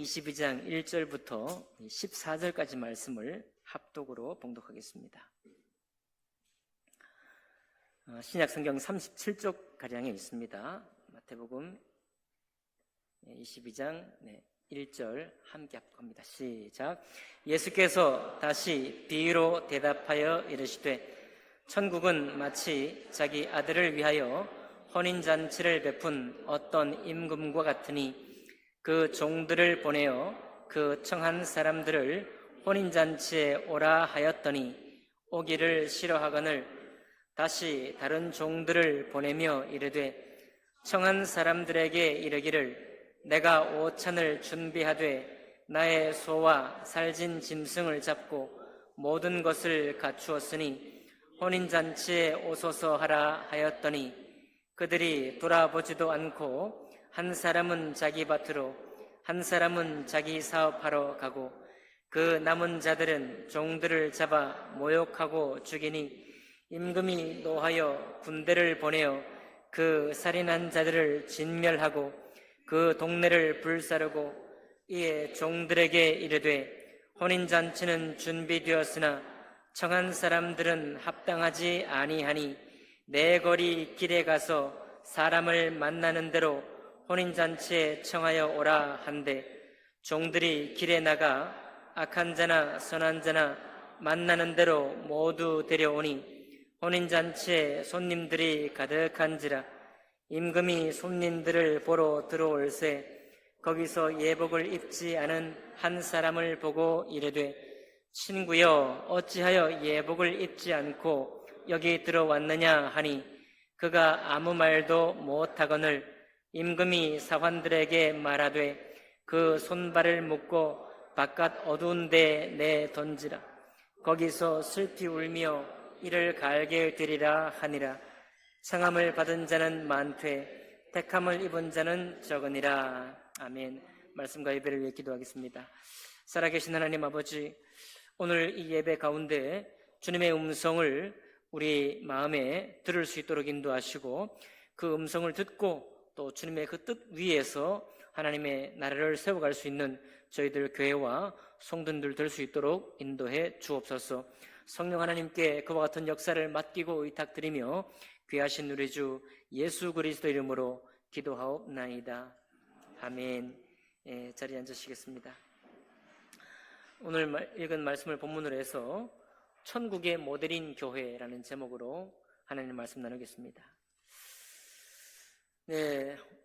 22장 1절부터 14절까지 말씀을 합독으로 봉독하겠습니다. 신약성경 37쪽가량에 있습니다. 마태복음 22장 1절 함께 합독합니다. 시작. 예수께서 다시 비유로 대답하여 이르시되 천국은 마치 자기 아들을 위하여 혼인잔치를 베푼 어떤 임금과 같으니 그 종들을 보내어 그 청한 사람들을 혼인잔치에 오라 하였더니 오기를 싫어하거늘 다시 다른 종들을 보내며 이르되 청한 사람들에게 이르기를 내가 오찬을 준비하되 나의 소와 살진 짐승을 잡고 모든 것을 갖추었으니 혼인잔치에 오소서 하라 하였더니 그들이 돌아보지도 않고 한 사람은 자기 밭으로 한 사람은 자기 사업하러 가고 그 남은 자들은 종들을 잡아 모욕하고 죽이니 임금이 노하여 군대를 보내어 그 살인한 자들을 진멸하고 그 동네를 불사르고 이에 종들에게 이르되 혼인잔치는 준비되었으나 청한 사람들은 합당하지 아니하니 내 거리 길에 가서 사람을 만나는 대로 혼인잔치에 청하여 오라 한데 종들이 길에 나가 악한 자나 선한 자나 만나는 대로 모두 데려오니 혼인잔치에 손님들이 가득한지라 임금이 손님들을 보러 들어올세 거기서 예복을 입지 않은 한 사람을 보고 이르되 친구여 어찌하여 예복을 입지 않고 여기 들어왔느냐 하니 그가 아무 말도 못하거늘 임금이 사환들에게 말하되 그 손발을 묶고 바깥 어두운 데에 내 던지라 거기서 슬피 울며 이를 갈게 되리라 하니라. 청함을 받은 자는 많되 택함을 입은 자는 적으니라. 아멘. 말씀과 예배를 위해 기도하겠습니다. 살아계신 하나님 아버지, 오늘 이 예배 가운데 주님의 음성을 우리 마음에 들을 수 있도록 인도하시고 그 음성을 듣고 또 주님의 그 뜻 위에서 하나님의 나라를 세워갈 수 있는 저희들 교회와 성도들 될 수 있도록 인도해 주옵소서. 성령 하나님께 그와 같은 역사를 맡기고 의탁드리며 귀하신 우리 주 예수 그리스도 이름으로 기도하옵나이다. 아멘. 자리에 앉으시겠습니다. 오늘 읽은 말씀을 본문으로 해서 천국의 모델인 교회라는 제목으로 하나님 말씀 나누겠습니다.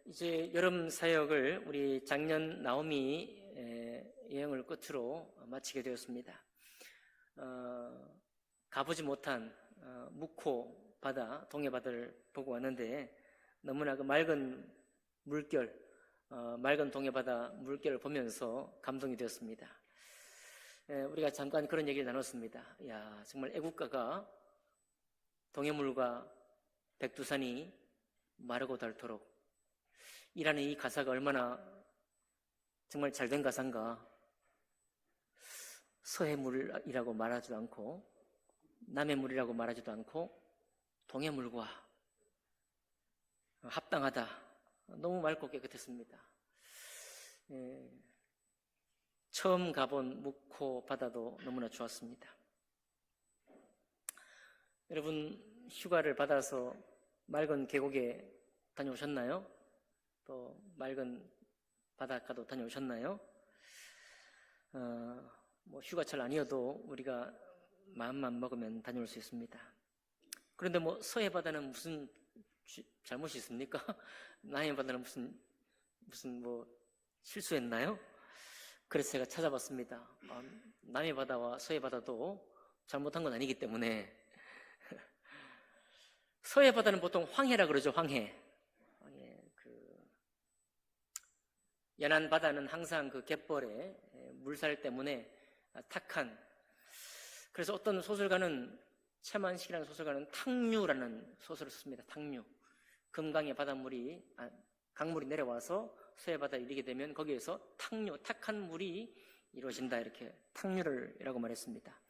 이제 여름 사역을 우리 작년 나오미 여행을 끝으로 마치게 되었습니다. 가보지 못한 묵호 바다, 동해바다를 보고 왔는데 너무나 그 맑은 물결, 맑은 동해바다 물결을 보면서 감동이 되었습니다. 우리가 잠깐 그런 얘기를 나눴습니다. 야, 정말 애국가가 동해물과 백두산이 마르고 닳도록 이라는 이 가사가 얼마나 정말 잘된 가사인가. 서해물이라고 말하지도 않고 남해물이라고 말하지도 않고 동해물과 합당하다. 너무 맑고 깨끗했습니다. 처음 가본 묵호 바다도 너무나 좋았습니다. 여러분 휴가를 받아서 맑은 계곡에 다녀오셨나요? 또 맑은 바닷가도 다녀오셨나요? 휴가철 아니어도 우리가 마음만 먹으면 다녀올 수 있습니다. 그런데 서해 바다는 무슨 잘못이 있습니까? 남해 바다는 무슨 실수했나요? 그래서 제가 찾아봤습니다. 남해 바다와 서해 바다도 잘못한 건 아니기 때문에 서해 바다는 보통 황해라 그러죠. 황해. 연안 바다는 항상 그 갯벌에 물살 때문에 탁한. 그래서 어떤 소설가는 최만식이라는 소설가는 탕류라는 소설을 썼습니다. 탕류. 금강의 바닷물이 강물이 내려와서 서해 바다에 이르게 되면 거기에서 탕류, 탁한 물이 이루어진다. 이렇게 탕류라고 말했습니다.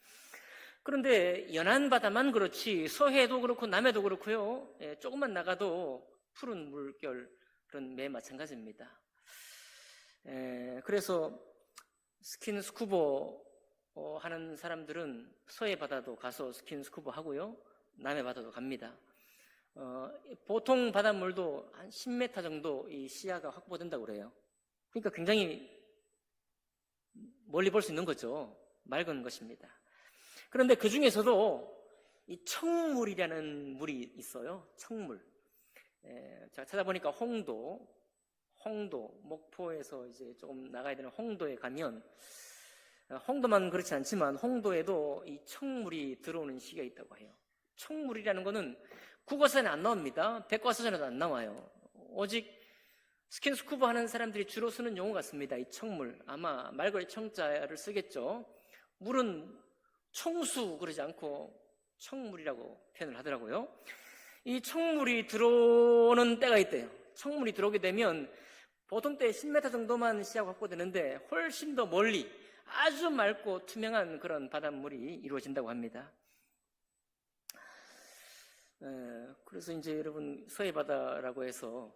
그런데 연안 바다만 그렇지 서해도 그렇고 남해도 그렇고요. 조금만 나가도 푸른 물결은 매 마찬가지입니다. 그래서 스킨스쿠버 하는 사람들은 서해 바다도 가서 스킨스쿠버 하고요, 남해 바다도 갑니다. 보통 바닷물도 한 10m 정도 이 시야가 확보된다고 그래요. 그러니까 굉장히 멀리 볼 수 있는 거죠. 맑은 것입니다. 그런데 그 중에서도 이 청물이라는 물이 있어요. 청물. 제가 찾아보니까 홍도, 목포에서 이제 조금 나가야 되는 홍도에 가면, 홍도만 그렇지 않지만 홍도에도 이 청물이 들어오는 시기가 있다고 해요. 청물이라는 거는 국어사전에 안 나옵니다. 백과사전에도 안 나와요. 오직 스킨스쿠버 하는 사람들이 주로 쓰는 용어 같습니다. 이 청물. 아마 말걸 청자를 쓰겠죠. 물은 청수 그러지 않고 청물이라고 표현을 하더라고요. 이 청물이 들어오는 때가 있대요. 청물이 들어오게 되면 보통 때 10m 정도만 시야가 확보되는데 훨씬 더 멀리 아주 맑고 투명한 그런 바닷물이 이루어진다고 합니다. 그래서 이제 여러분 서해 바다라고 해서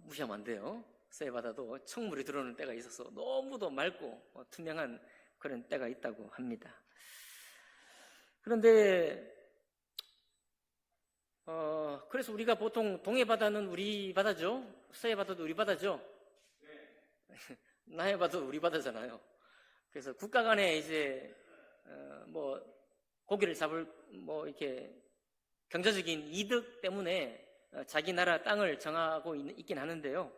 무시하면 안 돼요. 서해 바다도 청물이 들어오는 때가 있어서 너무도 맑고 투명한 그런 때가 있다고 합니다. 그런데 그래서 우리가 보통 동해 바다는 우리 바다죠. 서해 바다도 우리 바다죠. 남해 바다도 우리 바다잖아요. 그래서 국가 간에 이제 뭐 고기를 잡을 뭐 이렇게 경제적인 이득 때문에 자기 나라 땅을 정하고 있긴 하는데요.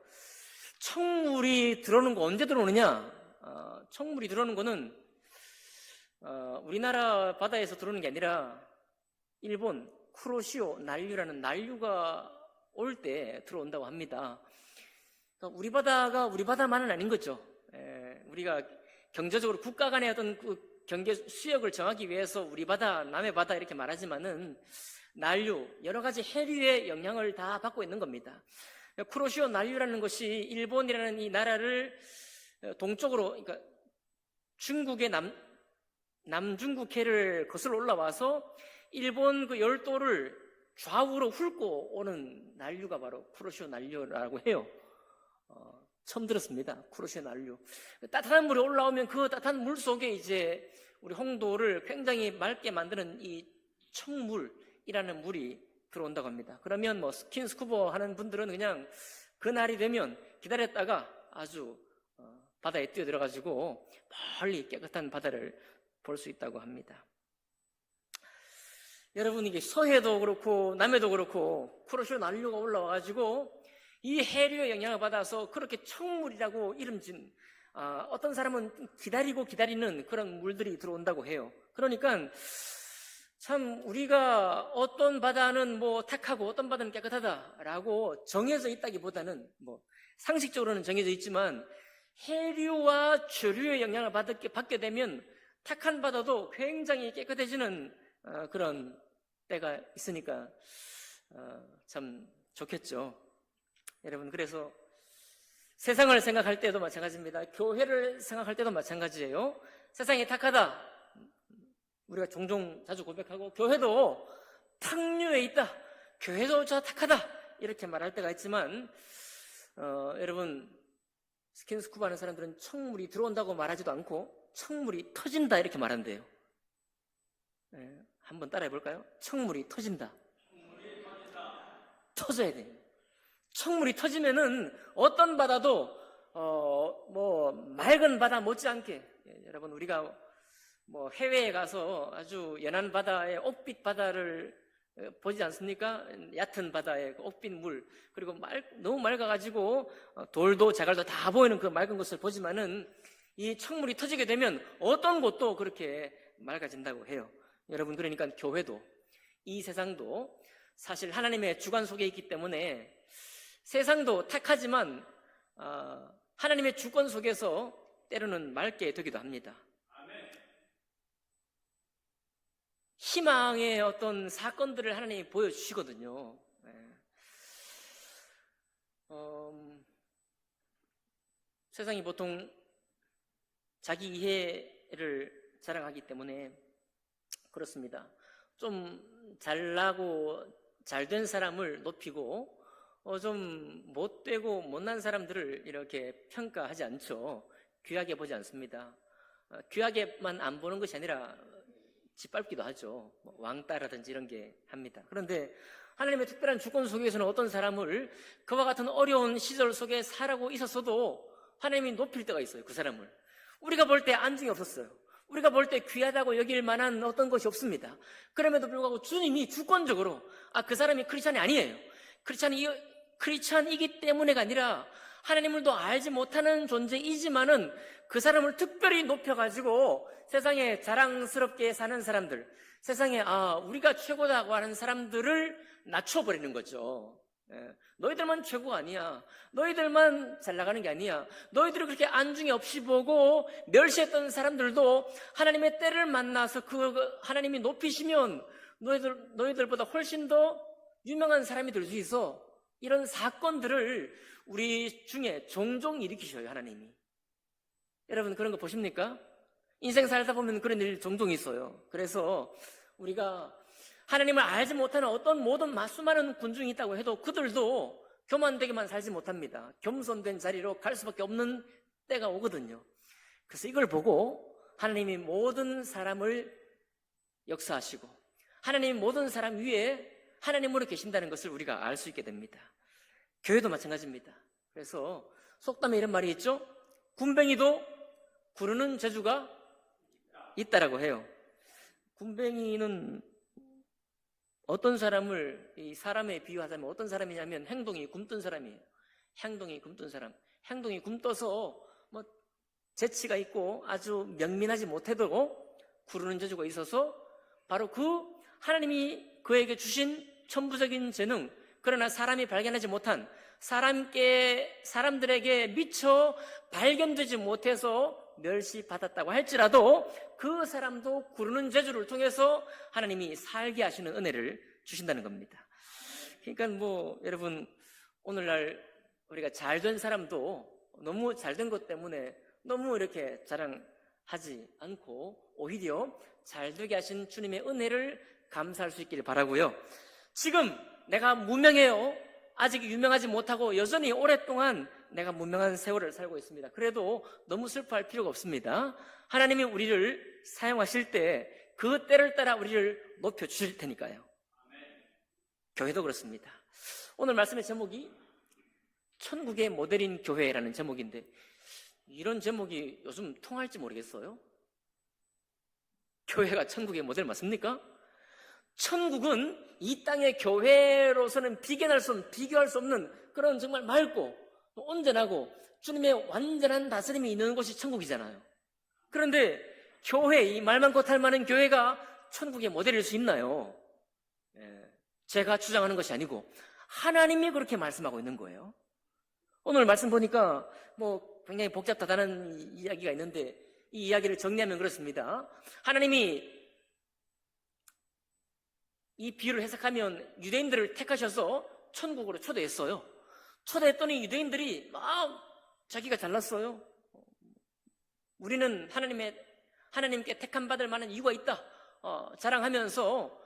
청물이 들어오는 거 언제 들어오느냐? 청물이 들어오는 거는 우리나라 바다에서 들어오는 게 아니라 일본 쿠로시오 난류라는 난류가 올 때 들어온다고 합니다. 그러니까 우리 바다가 우리 바다만은 아닌 거죠. 우리가 경제적으로 국가 간의 어떤 그 경계 수역을 정하기 위해서 우리 바다, 남해 바다 이렇게 말하지만은 난류, 여러 가지 해류의 영향을 다 받고 있는 겁니다. 쿠로시오 난류라는 것이 일본이라는 이 나라를 동쪽으로, 그러니까 중국의 남중국해를 거슬러 올라와서 일본 그 열도를 좌우로 훑고 오는 난류가 바로 쿠로시오 난류라고 해요. 처음 들었습니다. 쿠로시오 난류. 따뜻한 물이 올라오면 그 따뜻한 물 속에 이제 우리 홍도를 굉장히 맑게 만드는 이 청물이라는 물이 들어온다고 합니다. 그러면 뭐 스킨스쿠버 하는 분들은 그냥 그날이 되면 기다렸다가 아주 바다에 뛰어들어가지고 멀리 깨끗한 바다를 볼 수 있다고 합니다. 여러분, 이게 서해도 그렇고 남해도 그렇고 쿠로시오 난류가 올라와가지고 이 해류의 영향을 받아서 그렇게 청물이라고 이름진 어떤 사람은 기다리는 그런 물들이 들어온다고 해요. 그러니까 참 우리가 어떤 바다는 뭐 탁하고 어떤 바다는 깨끗하다라고 정해져 있다기보다는 뭐 상식적으로는 정해져 있지만 해류와 조류의 영향을 받게 되면 탁한 바다도 굉장히 깨끗해지는 그런 때가 있으니까 참 좋겠죠. 여러분, 그래서 세상을 생각할 때도 마찬가지입니다. 교회를 생각할 때도 마찬가지예요. 세상이 탁하다, 우리가 종종 자주 고백하고 교회도 탁류에 있다, 교회도 저 탁하다 이렇게 말할 때가 있지만 여러분, 스킨스쿠버 하는 사람들은 청물이 들어온다고 말하지도 않고 청물이 터진다 이렇게 말한대요. 한번 따라해 볼까요? 청물이 터진다. 터져야 돼요. 청물이 터지면은 어떤 바다도 뭐 맑은 바다 못지않게, 여러분 우리가 뭐 해외에 가서 아주 연한 바다의 옥빛 바다를 보지 않습니까? 얕은 바다의 옥빛 물, 그리고 너무 맑아가지고 돌도 자갈도 다 보이는 그 맑은 것을 보지만은 이 청물이 터지게 되면 어떤 곳도 그렇게 맑아진다고 해요. 여러분, 그러니까 교회도 이 세상도 사실 하나님의 주관 속에 있기 때문에 세상도 탁하지만 하나님의 주권 속에서 때로는 맑게 되기도 합니다. 희망의 어떤 사건들을 하나님이 보여주시거든요. 세상이 보통 자기 이해를 자랑하기 때문에 그렇습니다. 좀 잘나고 잘된 사람을 높이고 좀 못되고 못난 사람들을 이렇게 평가하지 않죠. 귀하게 보지 않습니다. 귀하게만 안 보는 것이 아니라 짓밟기도 하죠. 왕따라든지 이런 게 합니다. 그런데 하나님의 특별한 주권 속에서는 어떤 사람을 그와 같은 어려운 시절 속에 살아고 있었어도 하나님이 높일 때가 있어요. 그 사람을 우리가 볼 때 안중이 없었어요. 우리가 볼 때 귀하다고 여길 만한 어떤 것이 없습니다. 그럼에도 불구하고 주님이 주권적으로 그 사람이 크리스찬이 아니에요. 크리스찬이기 때문에가 아니라 하나님을 더 알지 못하는 존재이지만은 그 사람을 특별히 높여가지고 세상에 자랑스럽게 사는 사람들, 세상에 우리가 최고다고 하는 사람들을 낮춰버리는 거죠. 너희들만 최고가 아니야. 너희들만 잘 나가는 게 아니야. 너희들을 그렇게 안중에 없이 보고 멸시했던 사람들도 하나님의 때를 만나서 그 하나님이 높이시면 너희들보다 훨씬 더 유명한 사람이 될 수 있어. 이런 사건들을 우리 중에 종종 일으키셔요, 하나님이. 여러분 그런 거 보십니까? 인생 살다 보면 그런 일 종종 있어요. 그래서 우리가 하나님을 알지 못하는 어떤 모든 수많은 군중이 있다고 해도 그들도 교만되게만 살지 못합니다. 겸손된 자리로 갈 수밖에 없는 때가 오거든요. 그래서 이걸 보고 하나님이 모든 사람을 역사하시고 하나님이 모든 사람 위에 하나님으로 계신다는 것을 우리가 알 수 있게 됩니다. 교회도 마찬가지입니다. 그래서 속담에 이런 말이 있죠. 군뱅이도 구르는 재주가 있다라고 해요. 군뱅이는 어떤 사람을 이 사람에 비유하자면 어떤 사람이냐면 행동이 굼뜬 사람이에요. 행동이 굼뜬 사람. 행동이 굼떠서 재치가 있고 아주 명민하지 못해도 구르는 재주가 있어서 바로 그 하나님이 그에게 주신 천부적인 재능, 그러나 사람이 발견하지 못한 사람들에게 미처 발견되지 못해서 멸시받았다고 할지라도 그 사람도 구르는 재주를 통해서 하나님이 살게 하시는 은혜를 주신다는 겁니다. 그러니까 여러분 오늘날 우리가 잘된 사람도 너무 잘된 것 때문에 너무 이렇게 자랑하지 않고 오히려 잘되게 하신 주님의 은혜를 감사할 수 있기를 바라고요. 지금 내가 무명해요. 아직 유명하지 못하고 여전히 오랫동안 내가 무명한 세월을 살고 있습니다. 그래도 너무 슬퍼할 필요가 없습니다. 하나님이 우리를 사용하실 때 그 때를 따라 우리를 높여주실 테니까요. 교회도 그렇습니다. 오늘 말씀의 제목이 천국의 모델인 교회라는 제목인데 이런 제목이 요즘 통할지 모르겠어요. 교회가 천국의 모델 맞습니까? 천국은 이 땅의 교회로서는 비교할 수 없는 그런 정말 맑고 온전하고 주님의 완전한 다스림이 있는 곳이 천국이잖아요. 그런데 교회, 이 말만 곧할 만한 교회가 천국의 모델일 수 있나요? 제가 주장하는 것이 아니고 하나님이 그렇게 말씀하고 있는 거예요. 오늘 말씀 보니까 굉장히 복잡하다는 이야기가 있는데 이 이야기를 정리하면 그렇습니다. 하나님이 이 비유를 해석하면 유대인들을 택하셔서 천국으로 초대했어요. 초대했더니 유대인들이 막 자기가 잘났어요. 우리는 하나님께 택함 받을 만한 이유가 있다 자랑하면서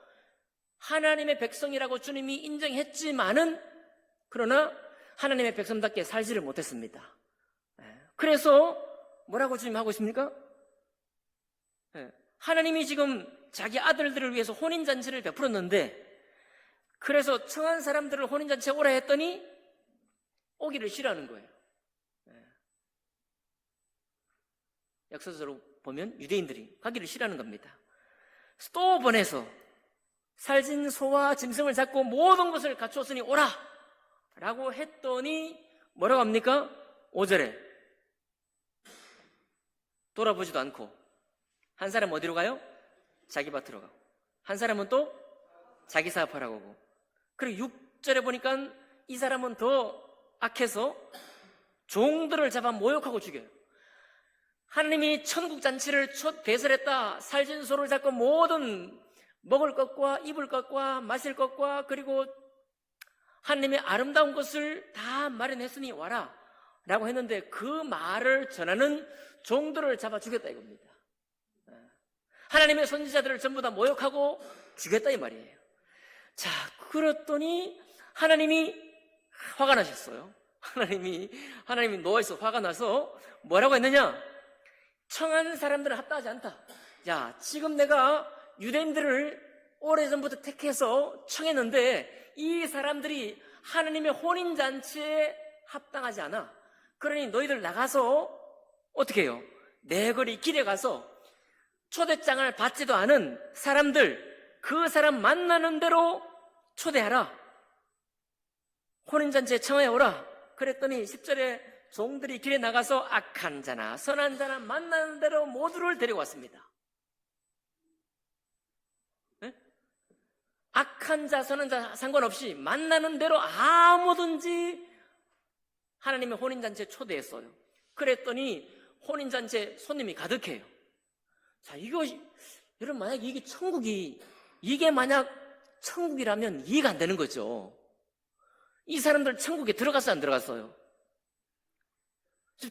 하나님의 백성이라고 주님이 인정했지만은 그러나 하나님의 백성답게 살지를 못했습니다. 그래서 뭐라고 주님 하고 있습니까? 하나님이 지금 자기 아들들을 위해서 혼인잔치를 베풀었는데 그래서 청한 사람들을 혼인잔치에 오라 했더니 오기를 싫어하는 거예요. 역사적으로 보면 유대인들이 가기를 싫어하는 겁니다. 또 보내서 살진 소와 짐승을 잡고 모든 것을 갖추었으니 오라! 라고 했더니 뭐라고 합니까? 5절에 돌아보지도 않고 한 사람 어디로 가요? 자기 밭으로 가고 한 사람은 또 자기 사업하라고 오고 그리고 6절에 보니까 이 사람은 더 악해서 종들을 잡아 모욕하고 죽여요. 하나님이 천국 잔치를 배설했다. 살진 소를 잡고 모든 먹을 것과 입을 것과 마실 것과 그리고 하나님의 아름다운 것을 다 마련했으니 와라 라고 했는데 그 말을 전하는 종들을 잡아 죽였다 이겁니다. 하나님의 선지자들을 전부 다 모욕하고 죽였다 이 말이에요. 자, 그랬더니 하나님이 화가 나셨어요. 하나님이 누워있어 화가 나서 뭐라고 했느냐? 청한 사람들은 합당하지 않다. 야, 지금 내가 유대인들을 오래전부터 택해서 청했는데 이 사람들이 하나님의 혼인잔치에 합당하지 않아. 그러니 너희들 나가서 어떻게 해요? 내 거리 길에 가서 초대장을 받지도 않은 사람들, 그 사람 만나는 대로 초대하라. 혼인잔치에 청하여 오라. 그랬더니 10절에 종들이 길에 나가서 악한 자나 선한 자나 만나는 대로 모두를 데려왔습니다. 네? 악한 자 선한 자 상관없이 만나는 대로 아무든지 하나님의 혼인잔치에 초대했어요. 그랬더니 혼인잔치에 손님이 가득해요. 자, 여러분 만약 이게 만약 천국이라면 이해가 안 되는 거죠. 이 사람들 천국에 들어갔어요, 안 들어갔어요?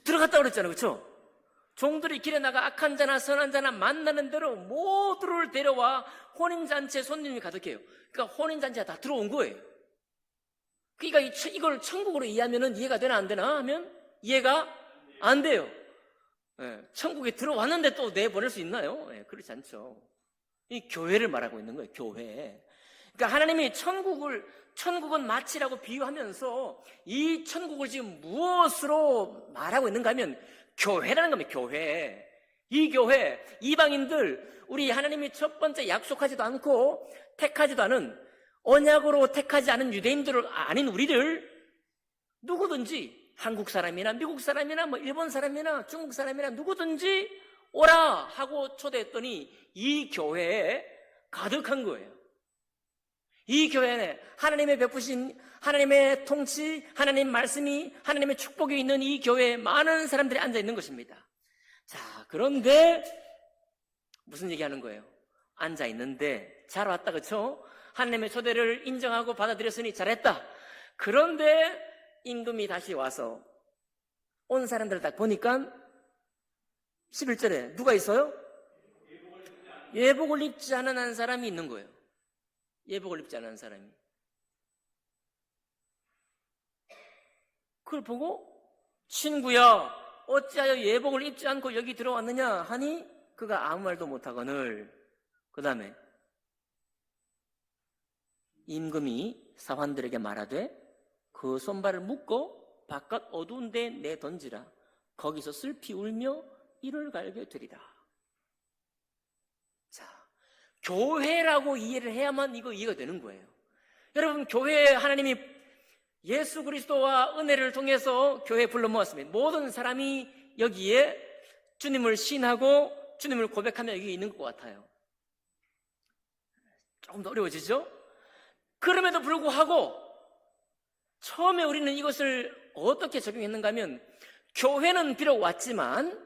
들어갔다고 그랬잖아요, 그렇죠? 종들이 길에 나가 악한 자나 선한 자나 만나는 대로 모두를 데려와 혼인잔치에 손님이 가득해요. 그러니까 혼인잔치가 다 들어온 거예요. 그러니까 이걸 천국으로 이해하면 이해가 되나 안 되나 하면 이해가 안 돼요. 예, 천국에 들어왔는데 또 내보낼 수 있나요? 예, 그렇지 않죠. 이 교회를 말하고 있는 거예요, 교회. 그러니까 하나님이 천국은 마치라고 비유하면서 이 천국을 지금 무엇으로 말하고 있는가 하면 교회라는 겁니다. 교회. 이 교회, 이방인들, 우리 하나님이 첫 번째 약속하지도 않고 택하지도 않은, 언약으로 택하지 않은 유대인들을 아닌 우리를 누구든지 한국 사람이나 미국 사람이나 뭐 일본 사람이나 중국 사람이나 누구든지 오라 하고 초대했더니 이 교회에 가득한 거예요. 이 교회에 하나님의 베푸신 하나님의 통치, 하나님 말씀이, 하나님의 축복이 있는 이 교회에 많은 사람들이 앉아 있는 것입니다. 자, 그런데 무슨 얘기하는 거예요? 앉아 있는데 잘 왔다, 그렇죠? 하나님의 초대를 인정하고 받아들였으니 잘했다. 그런데 임금이 다시 와서 온 사람들을 딱 보니까 11절에 누가 있어요? 예복을 입지 않은 한 사람이 있는 거예요. 예복을 입지 않은 사람이. 그걸 보고 친구야 어찌하여 예복을 입지 않고 여기 들어왔느냐 하니 그가 아무 말도 못하거늘. 그 다음에 임금이 사환들에게 말하되 그 손발을 묶고 바깥 어두운 데 내던지라. 거기서 슬피 울며 이를 갈게 되리라. 자, 교회라고 이해를 해야만 이거 이해가 되는 거예요. 여러분, 교회에 하나님이 예수 그리스도와 은혜를 통해서 교회에 불러 모았습니다. 모든 사람이 여기에 주님을 신하고 주님을 고백하며 여기 있는 것 같아요. 조금 더 어려워지죠? 그럼에도 불구하고 처음에 우리는 이것을 어떻게 적용했는가 하면 교회는 비록 왔지만은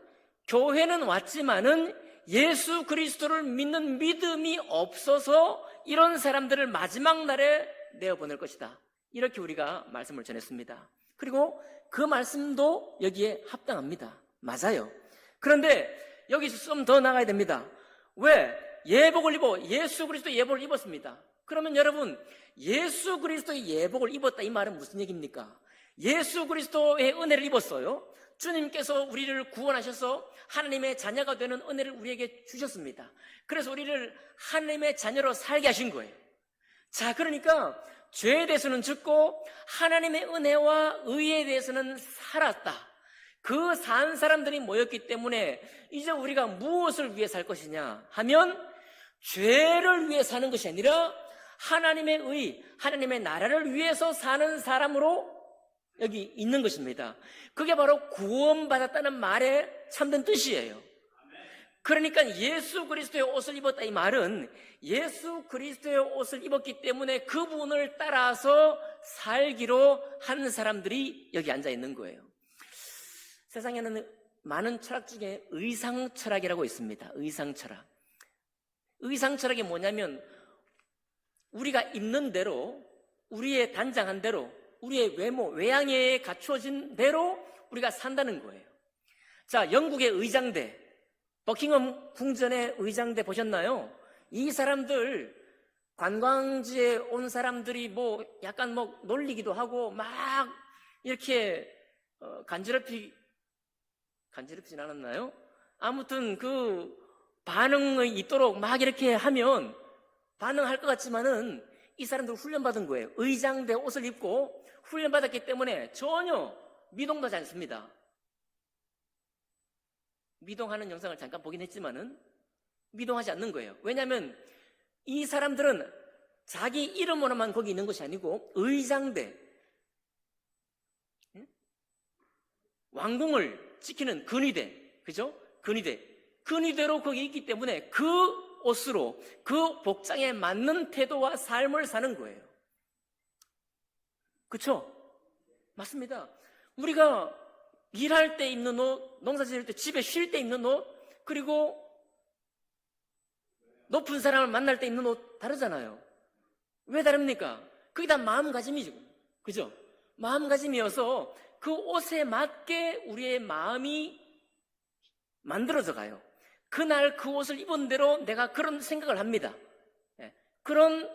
예수 그리스도를 믿는 믿음이 없어서 이런 사람들을 마지막 날에 내어보낼 것이다. 이렇게 우리가 말씀을 전했습니다. 그리고 그 말씀도 여기에 합당합니다. 맞아요. 그런데 여기서 좀 더 나가야 됩니다. 왜? 예수 그리스도의 예복을 입었습니다. 그러면 여러분, 예수 그리스도의 예복을 입었다 이 말은 무슨 얘기입니까? 예수 그리스도의 은혜를 입었어요. 주님께서 우리를 구원하셔서 하나님의 자녀가 되는 은혜를 우리에게 주셨습니다. 그래서 우리를 하나님의 자녀로 살게 하신 거예요. 자, 그러니까 죄에 대해서는 죽고 하나님의 은혜와 의에 대해서는 살았다. 그 산 사람들이 모였기 때문에 이제 우리가 무엇을 위해 살 것이냐 하면 죄를 위해 사는 것이 아니라 하나님의 의, 하나님의 나라를 위해서 사는 사람으로 여기 있는 것입니다. 그게 바로 구원받았다는 말의 참된 뜻이에요. 그러니까 예수 그리스도의 옷을 입었다 이 말은 예수 그리스도의 옷을 입었기 때문에 그분을 따라서 살기로 한 사람들이 여기 앉아 있는 거예요. 세상에는 많은 철학 중에 의상 철학이라고 있습니다. 의상 철학. 의상 철학이 뭐냐면 우리가 입는 대로, 우리의 단장한 대로, 우리의 외모, 외양에 갖추어진 대로 우리가 산다는 거예요. 자, 영국의 의장대, 버킹엄 궁전의 의장대 보셨나요? 이 사람들 관광지에 온 사람들이 뭐 약간 뭐 놀리기도 하고 막 이렇게 간지럽히진 않았나요? 아무튼 그 반응이 있도록 막 이렇게 하면 반응할 것 같지만은 이 사람들 훈련받은 거예요. 의장대 옷을 입고 훈련받았기 때문에 전혀 미동하지 않습니다. 미동하는 영상을 잠깐 보긴 했지만은 미동하지 않는 거예요. 왜냐하면 이 사람들은 자기 이름으로만 거기 있는 것이 아니고 의장대, 왕궁을 지키는 근위대, 그죠? 근위대로 거기 있기 때문에 그 옷으로 그 복장에 맞는 태도와 삶을 사는 거예요. 그렇죠? 맞습니다. 우리가 일할 때 입는 옷, 농사 지을 때 집에 쉴 때 입는 옷, 그리고 높은 사람을 만날 때 입는 옷 다르잖아요. 왜 다릅니까? 그게 다 마음가짐이죠. 그죠? 마음가짐이어서 그 옷에 맞게 우리의 마음이 만들어져 가요. 그날 그 옷을 입은 대로 내가 그런 생각을 합니다. 그런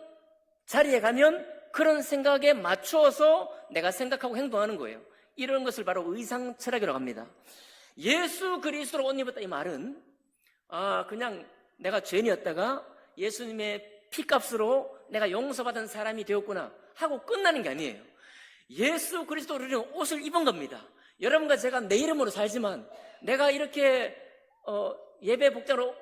자리에 가면 그런 생각에 맞추어서 내가 생각하고 행동하는 거예요. 이런 것을 바로 의상 철학이라고 합니다. 예수 그리스도로 옷 입었다 이 말은 그냥 내가 죄인이었다가 예수님의 피값으로 내가 용서받은 사람이 되었구나 하고 끝나는 게 아니에요. 예수 그리스도로 우리는 옷을 입은 겁니다. 여러분과 제가 내 이름으로 살지만 내가 이렇게 예배 복장으로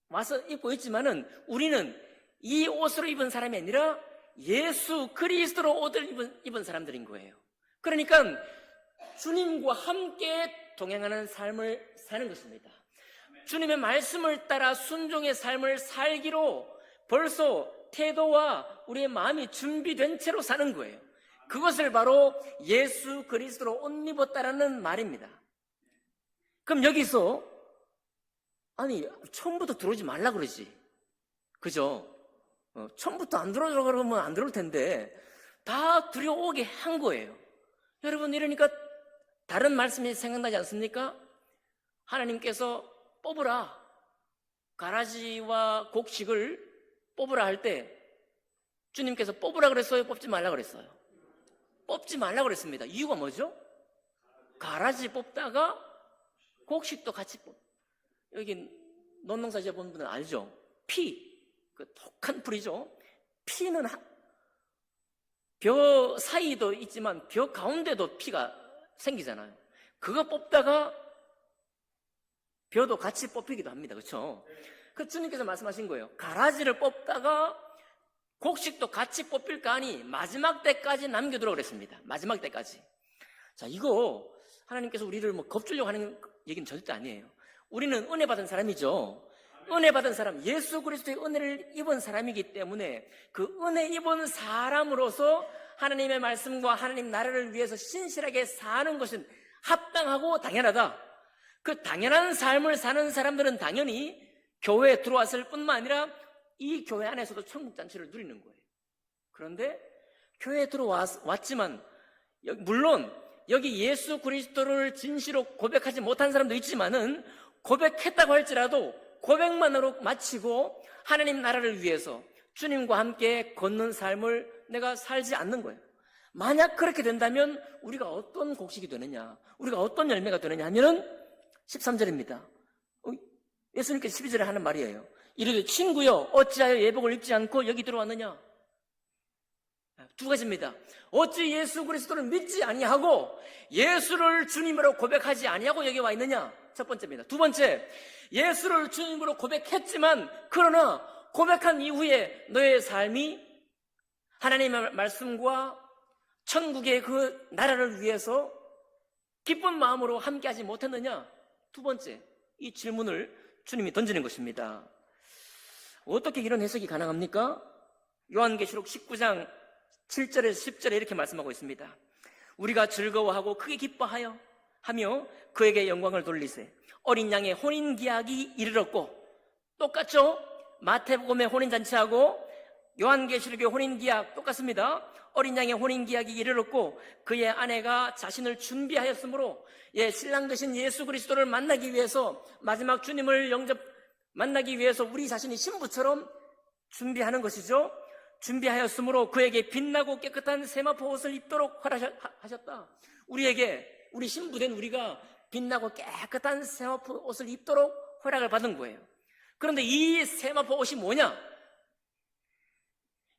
와서 입고 있지만은 우리는 이 옷으로 입은 사람이 아니라 예수 그리스도로 옷을 입은 사람들인 거예요. 그러니까 주님과 함께 동행하는 삶을 사는 것입니다. 주님의 말씀을 따라 순종의 삶을 살기로 벌써 태도와 우리의 마음이 준비된 채로 사는 거예요. 그것을 바로 예수 그리스도로 옷 입었다라는 말입니다. 그럼 여기서 처음부터 들어오지 말라 그러지. 그죠? 처음부터 안 들어오라고 그러면 안 들어올 텐데 다 들여오게 한 거예요. 여러분, 이러니까 다른 말씀이 생각나지 않습니까? 하나님께서 뽑으라, 가라지와 곡식을 뽑으라 할 때 주님께서 뽑으라 그랬어요? 뽑지 말라 그랬어요? 뽑지 말라 그랬습니다. 이유가 뭐죠? 가라지 뽑다가 곡식도 같이 여기 논농사 지어본 분은 알죠? 그 독한 풀이죠. 피는 벼 사이도 있지만 벼 가운데도 피가 생기잖아요. 그거 뽑다가 벼도 같이 뽑히기도 합니다. 그렇죠? 그 주님께서 말씀하신 거예요. 가라지를 뽑다가 곡식도 같이 뽑힐까 하니 마지막 때까지 남겨두라고 그랬습니다. 마지막 때까지. 자, 이거 하나님께서 우리를 겁주려고 하는 얘기는 절대 아니에요. 우리는 은혜 받은 사람이죠. 은혜 받은 사람, 예수 그리스도의 은혜를 입은 사람이기 때문에 그 은혜 입은 사람으로서 하나님의 말씀과 하나님 나라를 위해서 신실하게 사는 것은 합당하고 당연하다. 그 당연한 삶을 사는 사람들은 당연히 교회에 들어왔을 뿐만 아니라 이 교회 안에서도 천국잔치를 누리는 거예요. 그런데 교회에 들어왔지만 물론 여기 예수 그리스도를 진실로 고백하지 못한 사람도 있지만은 고백했다고 할지라도 고백만으로 마치고 하나님 나라를 위해서 주님과 함께 걷는 삶을 내가 살지 않는 거예요. 만약 그렇게 된다면 우리가 어떤 곡식이 되느냐, 우리가 어떤 열매가 되느냐 하면은 13절입니다. 예수님께서 12절에 하는 말이에요. 이르되 친구여 어찌하여 예복을 입지 않고 여기 들어왔느냐? 두 가지입니다. 어찌 예수 그리스도를 믿지 아니하고 예수를 주님으로 고백하지 아니하고 여기 와 있느냐? 첫 번째입니다. 두 번째, 예수를 주님으로 고백했지만 그러나 고백한 이후에 너의 삶이 하나님의 말씀과 천국의 그 나라를 위해서 기쁜 마음으로 함께하지 못했느냐? 두 번째, 이 질문을 주님이 던지는 것입니다. 어떻게 이런 해석이 가능합니까? 요한계시록 19장 7절에서 10절에 이렇게 말씀하고 있습니다. 우리가 즐거워하고 크게 기뻐하여 하며 그에게 영광을 돌리세. 어린 양의 혼인기약이 이르렀고, 똑같죠? 마태복음의 혼인잔치하고 요한계시록의 혼인기약 똑같습니다. 어린 양의 혼인기약이 이르렀고 그의 아내가 자신을 준비하였으므로 신랑 되신 예수 그리스도를 만나기 위해서, 마지막 주님을 만나기 위해서 우리 자신이 신부처럼 준비하는 것이죠. 준비하였으므로 그에게 빛나고 깨끗한 세마포 옷을 입도록 허락하셨다. 우리 신부된 우리가 빛나고 깨끗한 세마포 옷을 입도록 허락을 받은 거예요. 그런데 이 세마포 옷이 뭐냐?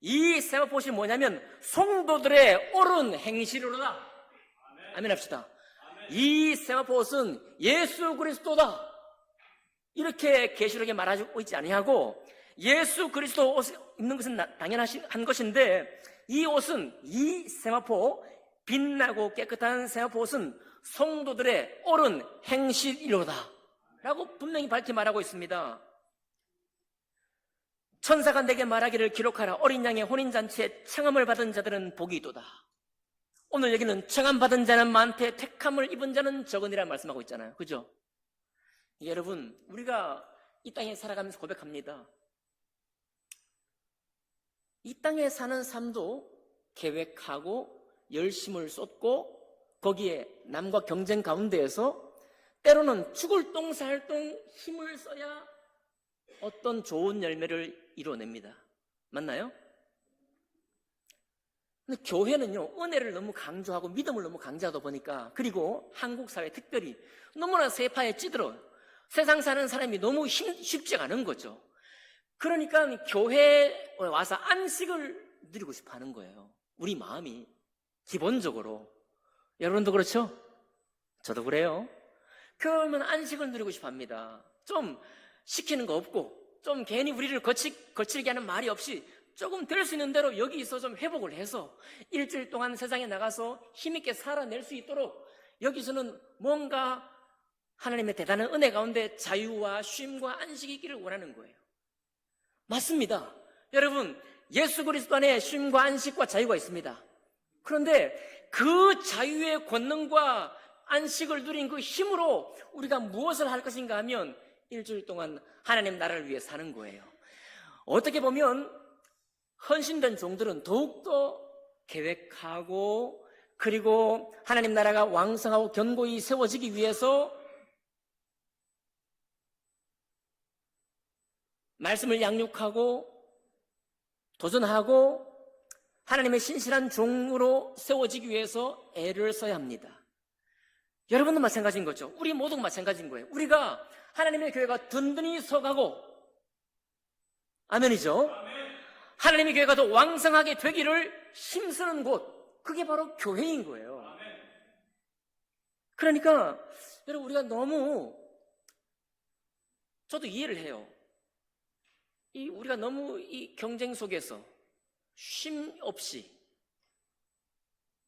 이 세마포 옷이 뭐냐면 성도들의 옳은 행실이로다. 아멘 합시다. 이 세마포 옷은 예수 그리스도다. 이렇게 계시록에 말하고 있지 아니하고, 예수 그리스도 옷을 입는 것은 당연한 것인데, 이 옷은, 이 세마포, 빛나고 깨끗한 세마포 옷은 성도들의 옳은 행실이로다 라고 분명히 밝히 말하고 있습니다. 천사가 내게 말하기를 기록하라. 어린 양의 혼인잔치에 청함을 받은 자들은 복이 있도다. 오늘 여기는 청함 받은 자는 많되 택함을 입은 자는 적으니라 말씀하고 있잖아요. 그죠? 여러분, 우리가 이 땅에 살아가면서 고백합니다. 이 땅에 사는 삶도 계획하고 열심을 쏟고 거기에 남과 경쟁 가운데에서 때로는 죽을 똥 살 똥 힘을 써야 어떤 좋은 열매를 이루어냅니다. 맞나요? 근데 교회는요, 은혜를 너무 강조하고 믿음을 너무 강조하다 보니까, 그리고 한국 사회 특별히 너무나 세파에 찌들어요. 세상 사는 사람이 너무 쉽지가 않은 거죠. 그러니까 교회에 와서 안식을 누리고 싶어 하는 거예요. 우리 마음이 기본적으로. 여러분도 그렇죠? 저도 그래요. 그러면 안식을 누리고 싶어 합니다. 좀 시키는 거 없고, 좀 괜히 우리를 거칠게 하는 말이 없이 조금 될 수 있는 대로 여기서 좀 회복을 해서 일주일 동안 세상에 나가서 힘있게 살아낼 수 있도록 여기서는 뭔가 하나님의 대단한 은혜 가운데 자유와 쉼과 안식이 있기를 원하는 거예요. 맞습니다. 여러분, 예수 그리스도 안에 쉼과 안식과 자유가 있습니다. 그런데 그 자유의 권능과 안식을 누린 그 힘으로 우리가 무엇을 할 것인가 하면 일주일 동안 하나님 나라를 위해 사는 거예요. 어떻게 보면 헌신된 종들은 더욱더 계획하고, 그리고 하나님 나라가 왕성하고 견고히 세워지기 위해서 말씀을 양육하고 도전하고 하나님의 신실한 종으로 세워지기 위해서 애를 써야 합니다. 여러분도 마찬가지인 거죠. 우리 모두가 마찬가지인 거예요. 우리가 하나님의 교회가 든든히 서가고, 아멘이죠? 하나님의 교회가 더 왕성하게 되기를 힘쓰는 곳, 그게 바로 교회인 거예요. 그러니까 여러분, 우리가 너무, 저도 이해를 해요. 우리가 너무 이 경쟁 속에서 쉼 없이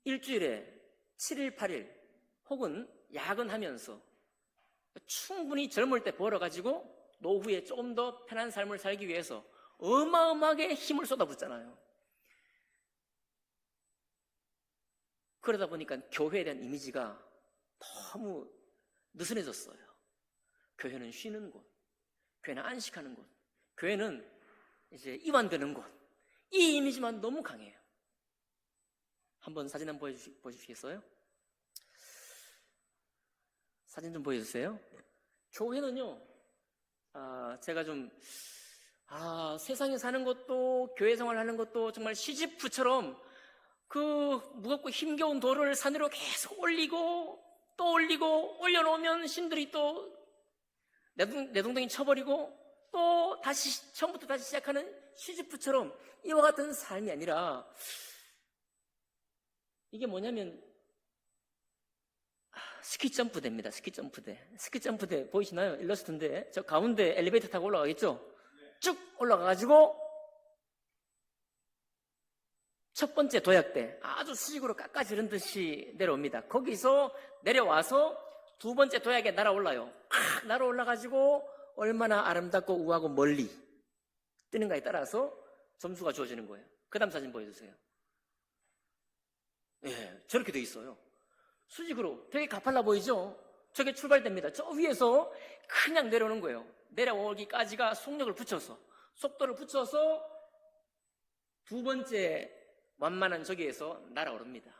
일주일에 7일, 8일 혹은 야근하면서 충분히 젊을 때 벌어가지고 노후에 조금 더 편한 삶을 살기 위해서 어마어마하게 힘을 쏟아붓잖아요. 그러다 보니까 교회에 대한 이미지가 너무 느슨해졌어요. 교회는 쉬는 곳, 교회는 안식하는 곳, 교회는 이제 이완되는 곳, 이 이미지만 너무 강해요. 한번 사진 한번 보여주시겠어요? 사진 좀 보여주세요. 교회는요, 제가 좀 세상에 사는 것도 교회 생활하는 것도 정말 시지프처럼 그 무겁고 힘겨운 돌을 산 위로 계속 올리고 또 올리고 올려놓으면 신들이 또 내동댕이 쳐버리고 또 다시 처음부터 다시 시작하는 시지프처럼 이와 같은 삶이 아니라, 이게 뭐냐면 스키점프대입니다. 스키점프대 보이시나요? 일러스트인데 저 가운데 엘리베이터 타고 올라가겠죠? 쭉 올라가가지고 첫 번째 도약대 아주 수직으로 깎아지른 듯이 내려옵니다. 거기서 내려와서 두 번째 도약에 날아올라요. 날아올라가지고 얼마나 아름답고 우아하고 멀리 뜨는가에 따라서 점수가 주어지는 거예요. 그 다음 사진 보여주세요. 예, 저렇게 돼 있어요. 수직으로 되게 가팔라 보이죠? 저게 출발됩니다. 저 위에서 그냥 내려오는 거예요. 내려오기까지가 속도를 붙여서 두 번째 완만한 저기에서 날아오릅니다.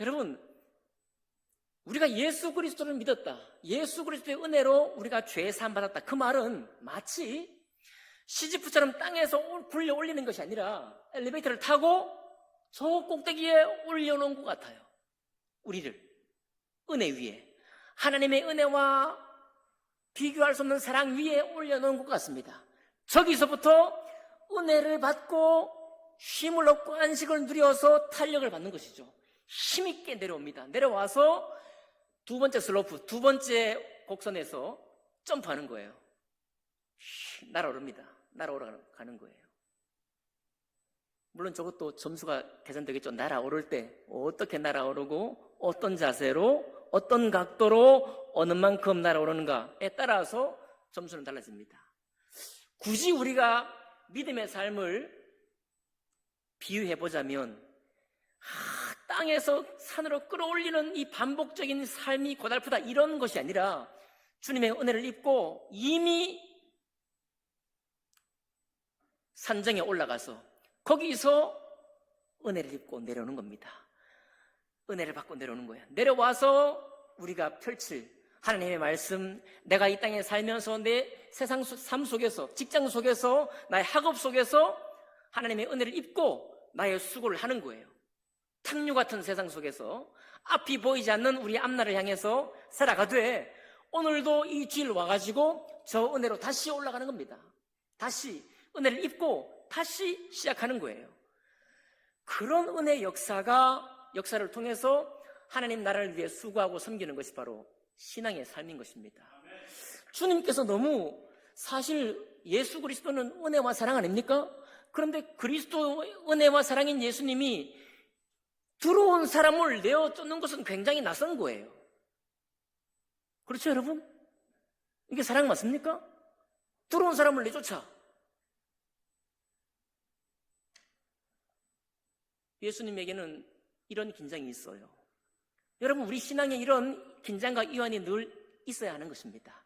여러분, 우리가 예수 그리스도를 믿었다, 예수 그리스도의 은혜로 우리가 죄 사함 받았다, 그 말은 마치 시지프처럼 땅에서 굴려 올리는 것이 아니라 엘리베이터를 타고 저 꼭대기에 올려놓은 것 같아요. 우리를 은혜 위에, 하나님의 은혜와 비교할 수 없는 사랑 위에 올려놓은 것 같습니다. 저기서부터 은혜를 받고 쉼을 얻고 안식을 누려서 탄력을 받는 것이죠. 힘있게 내려옵니다. 내려와서 두 번째 슬로프, 두 번째 곡선에서 점프하는 거예요. 날아오릅니다. 날아오르는 거예요. 물론 저것도 점수가 계산되겠죠. 날아오를 때 어떻게 날아오르고 어떤 자세로 어떤 각도로 어느 만큼 날아오르는가에 따라서 점수는 달라집니다. 굳이 우리가 믿음의 삶을 비유해보자면 땅에서 산으로 끌어올리는 이 반복적인 삶이 고달프다 이런 것이 아니라 주님의 은혜를 입고 이미 산정에 올라가서 거기서 은혜를 입고 내려오는 겁니다. 은혜를 받고 내려오는 거예요. 내려와서 우리가 펼칠 하나님의 말씀, 내가 이 땅에 살면서 내 세상 삶 속에서, 직장 속에서, 나의 학업 속에서 하나님의 은혜를 입고 나의 수고를 하는 거예요. 탕류 같은 세상 속에서 앞이 보이지 않는 우리 앞날을 향해서 살아가되 오늘도 이 주일 와가지고 저 은혜로 다시 올라가는 겁니다. 다시 은혜를 입고 다시 시작하는 거예요. 그런 은혜의 역사를 통해서 하나님 나라를 위해 수고하고 섬기는 것이 바로 신앙의 삶인 것입니다. 주님께서 너무 사실 예수 그리스도는 은혜와 사랑 아닙니까? 그런데 그리스도 은혜와 사랑인 예수님이 들어온 사람을 내어 쫓는 것은 굉장히 낯선 거예요. 그렇죠, 여러분? 이게 사랑 맞습니까? 들어온 사람을 내쫓아. 예수님에게는 이런 긴장이 있어요. 여러분, 우리 신앙에 이런 긴장과 이완이 늘 있어야 하는 것입니다.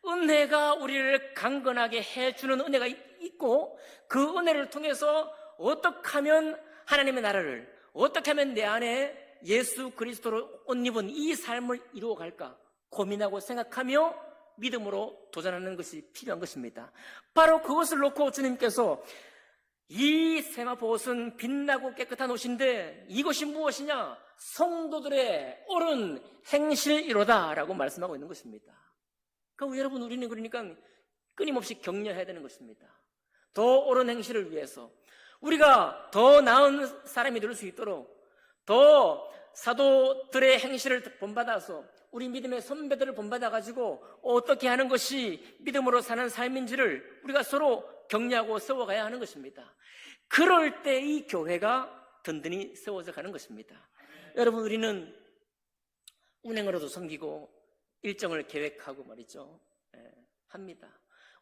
은혜가 우리를 강건하게 해주는 은혜가 있고 그 은혜를 통해서 어떻게 하면 하나님의 나라를, 어떻게 하면 내 안에 예수 그리스도로 옷 입은 이 삶을 이루어갈까 고민하고 생각하며 믿음으로 도전하는 것이 필요한 것입니다. 바로 그것을 놓고 주님께서 이 세마포 옷은 빛나고 깨끗한 옷인데 이것이 무엇이냐? 성도들의 옳은 행실이로다 라고 말씀하고 있는 것입니다. 그러니까 여러분, 우리는 그러니까 끊임없이 격려해야 되는 것입니다. 더 옳은 행실을 위해서 우리가 더 나은 사람이 될 수 있도록 더 사도들의 행실을 본받아서 우리 믿음의 선배들을 본받아가지고 어떻게 하는 것이 믿음으로 사는 삶인지를 우리가 서로 격려하고 세워가야 하는 것입니다. 그럴 때 이 교회가 든든히 세워져 가는 것입니다. 여러분, 우리는 운행으로도 섬기고 일정을 계획하고 말이죠. 합니다.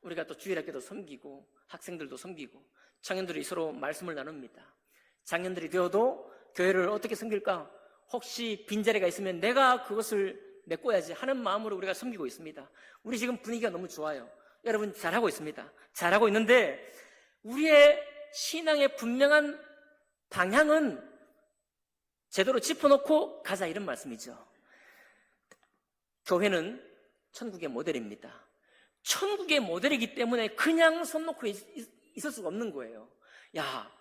우리가 또 주일학교도 섬기고 학생들도 섬기고 청년들이 서로 말씀을 나눕니다. 장년들이 되어도 교회를 어떻게 섬길까? 혹시 빈자리가 있으면 내가 그것을 메꿔야지 하는 마음으로 우리가 섬기고 있습니다. 우리 지금 분위기가 너무 좋아요. 여러분, 잘하고 있습니다. 잘하고 있는데 우리의 신앙의 분명한 방향은 제대로 짚어놓고 가자 이런 말씀이죠. 교회는 천국의 모델입니다. 천국의 모델이기 때문에 그냥 손 놓고 있을 수가 없는 거예요. 야,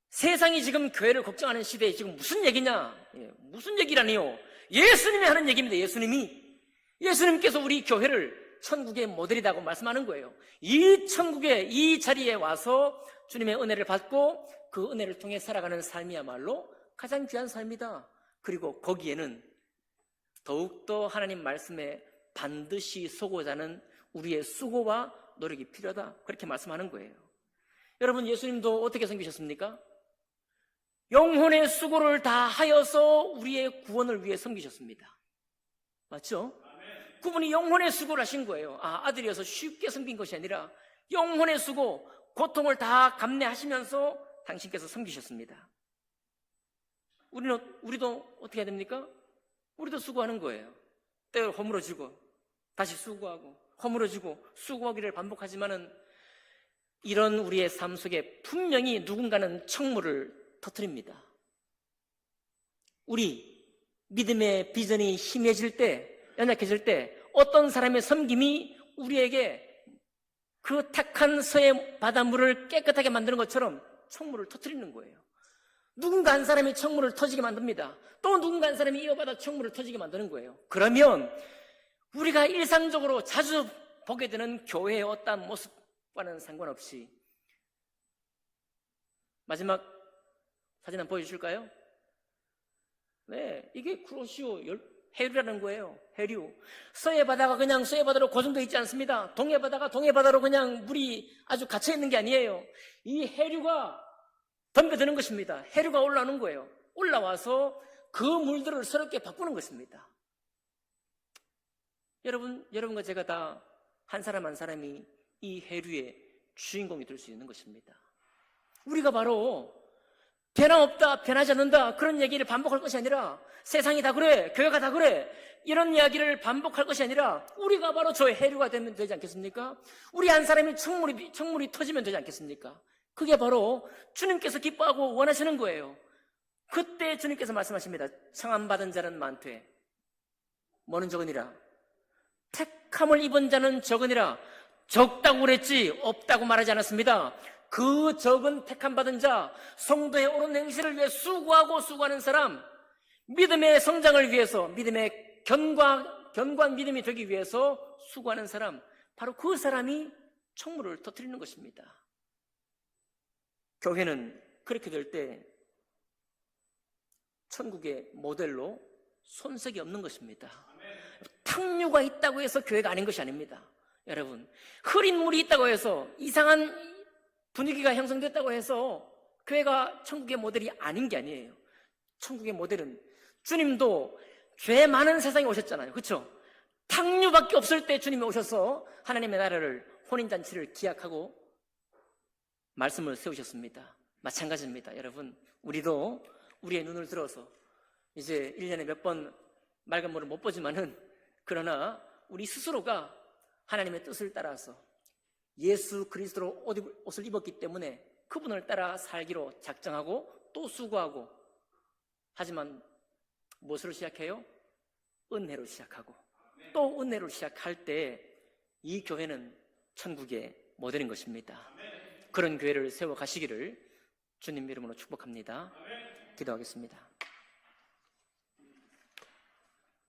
세상이 지금 교회를 걱정하는 시대에 지금 무슨 얘기냐? 무슨 얘기라니요? 예수님이 하는 얘기입니다. 예수님께서 우리 교회를 천국의 모델이라고 말씀하는 거예요. 이 천국의 이 자리에 와서 주님의 은혜를 받고 그 은혜를 통해 살아가는 삶이야말로 가장 귀한 삶이다. 그리고 거기에는 더욱더 하나님 말씀에 반드시 서고자 하는 우리의 수고와 노력이 필요하다. 그렇게 말씀하는 거예요. 여러분, 예수님도 어떻게 섬기셨습니까? 영혼의 수고를 다 하여서 우리의 구원을 위해 섬기셨습니다. 맞죠? 그분이 영혼의 수고를 하신 거예요. 아들이어서 쉽게 섬긴 것이 아니라 영혼의 수고, 고통을 다 감내하시면서 당신께서 섬기셨습니다. 우리도 어떻게 해야 됩니까? 우리도 수고하는 거예요. 때로 허물어지고 다시 수고하고 허물어지고 수고하기를 반복하지만은 이런 우리의 삶 속에 분명히 누군가는 청물을 터뜨립니다. 우리 믿음의 비전이 희미해질 때, 연약해질 때 어떤 사람의 섬김이 우리에게 그 탁한 서해 바닷물을 깨끗하게 만드는 것처럼 청물을 터뜨리는 거예요. 누군가 한 사람이 청물을 터지게 만듭니다. 또 누군가 한 사람이 이어받아 청물을 터지게 만드는 거예요. 그러면 우리가 일상적으로 자주 보게 되는 교회의 어떠한 모습과는 상관없이, 마지막 사진 한번 보여주실까요? 네, 이게 쿠로시오 해류라는 거예요. 해류. 서해 바다가 그냥 서해 바다로 고정되어 있지 않습니다. 동해 바다가 동해 바다로 그냥 물이 아주 갇혀 있는 게 아니에요. 이 해류가 덤벼드는 것입니다. 해류가 올라오는 거예요. 올라와서 그 물들을 새롭게 바꾸는 것입니다. 여러분과 제가 다 한 사람 한 사람이 이 해류의 주인공이 될 수 있는 것입니다. 우리가 바로 변함없다, 변하지 않는다, 그런 얘기를 반복할 것이 아니라, 세상이 다 그래, 교회가 다 그래, 이런 이야기를 반복할 것이 아니라, 우리가 바로 저 해류가 되면 되지 않겠습니까? 우리 한 사람이 청물이 터지면 되지 않겠습니까? 그게 바로 주님께서 기뻐하고 원하시는 거예요. 그때 주님께서 말씀하십니다. 청함받은 자는 많되 뭐는 적으니라. 택함을 입은 자는 적으니라. 적다고 그랬지 없다고 말하지 않았습니다. 그 적은 택함 받은 자, 성도의 옳은 행실을 위해 수고하는 사람, 믿음의 성장을 위해서, 믿음의 견고한 믿음이 되기 위해서 수고하는 사람, 바로 그 사람이 청물을 터뜨리는 것입니다. 교회는 그렇게 될 때 천국의 모델로 손색이 없는 것입니다. 탕류가 있다고 해서 교회가 아닌 것이 아닙니다. 여러분, 흐린 물이 있다고 해서, 이상한 분위기가 형성됐다고 해서 교회가 천국의 모델이 아닌 게 아니에요. 천국의 모델은, 주님도 죄 많은 세상에 오셨잖아요. 그렇죠? 탕류밖에 없을 때 주님이 오셔서 하나님의 나라를, 혼인잔치를 기약하고 말씀을 세우셨습니다. 마찬가지입니다. 여러분, 우리도 우리의 눈을 들어서 이제 1년에 몇 번 맑은 물을 못 보지만은, 그러나 우리 스스로가 하나님의 뜻을 따라서 예수 그리스도로 옷을 입었기 때문에 그분을 따라 살기로 작정하고 또 수고하고, 하지만 무엇으로 시작해요? 은혜로 시작하고, 또 은혜로 시작할 때 이 교회는 천국의 모델인 것입니다. 그런 교회를 세워가시기를 주님 이름으로 축복합니다. 기도하겠습니다.